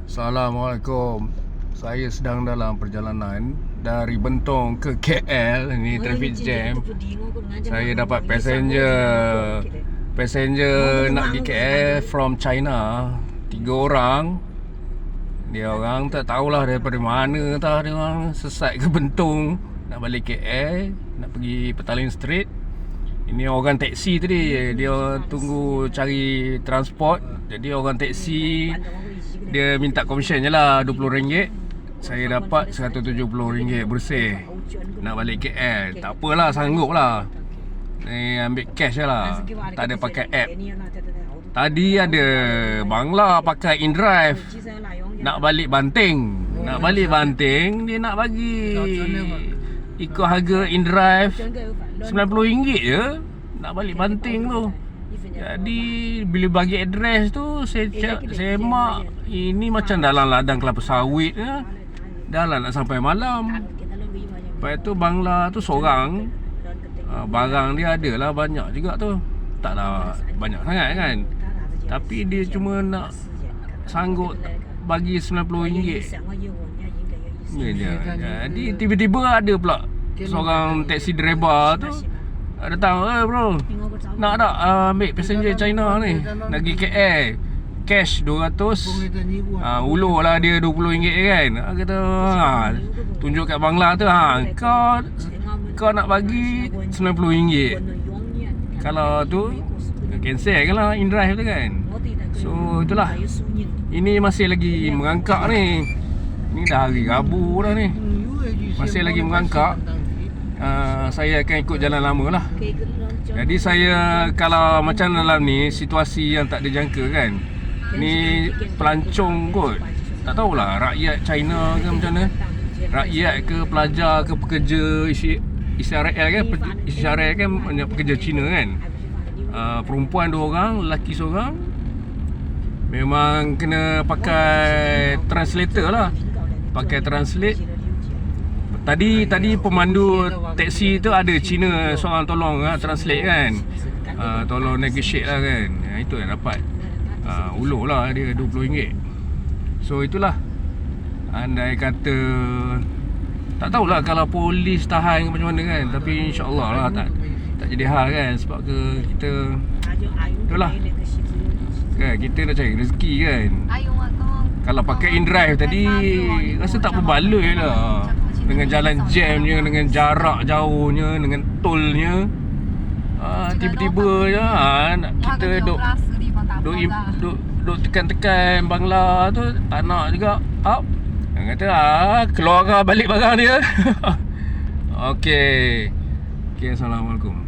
Assalamualaikum. Saya sedang dalam perjalanan dari Bentong ke KL. Ini traffic jam. Saya dapat passenger nak pergi KL from China. 3 orang. Dia orang tak tahulah daripada mana tah. Dia orang sesat ke Bentong nak balik KL, nak pergi Petaling Street. Ini orang taksi tadi, dia tunggu cari transport. Jadi orang taksi dia minta komisen je lah RM20. Saya dapat RM170 bersih nak balik KL. Tak apalah, sanggup lah. Ni ambil cash je lah, tak ada pakai app. Tadi ada Bangla pakai InDrive nak balik Banting. Dia nak bagi ikut harga InDrive RM90 je nak balik Banting tu. Jadi bila bagi address tu, saya mak ini macam dalam ladang kelapa sawit ya. Dah nak sampai malam. Lepas tu Bangla tu seorang, barang dia adalah banyak juga tu. Taklah banyak sangat kan. Tapi dia cuma nak sanggup bagi RM90. Jadi tiba-tiba ada pula seorang taxi driver tu datang, bro, nak tak ambil passenger China ni nak pergi KL, cash 200, ulur lah dia RM20 kan. Kata tunjuk kat Bangla tu, kau nak bagi RM90. Kalau tu cancel kan lah InDrive tu kan. So itulah, ini masih lagi merangkak ni. Ni dah hari Rabu dah ni, masih lagi merangkak. Saya akan ikut jalan lama lah. Jadi saya, kalau macam dalam ni situasi yang tak dijangka kan, ni pelancong kot, tak tahulah rakyat China ke macam mana, rakyat ke pelajar ke pekerja Israel kan, Israel kan banyak pekerja Cina kan. Perempuan 2 orang, lelaki seorang. Memang kena pakai translator lah, pakai translate. Tadi pemandu taksi tu ada Cina seorang tolong translate kan. Tolong negotiate lah kan. Itu yang dapat. Ulur lah dia RM20. So itulah. Andai kata, tak tahulah kalau polis tahan ke macam mana kan. Tapi insyaAllah lah tak jadi hal kan. Sebab ke kita, itulah kan, kita nak cari rezeki kan. Kalau pakai InDrive tadi rasa tak berbaloi lah, dengan jalan jamnya, dengan jarak jauhnya, dengan tolnya. Tiba-tiba je kita duk tekan-tekan Bangla tu, tak nak juga up. Dia kata keluar balik barang dia. Okey, Assalamualaikum.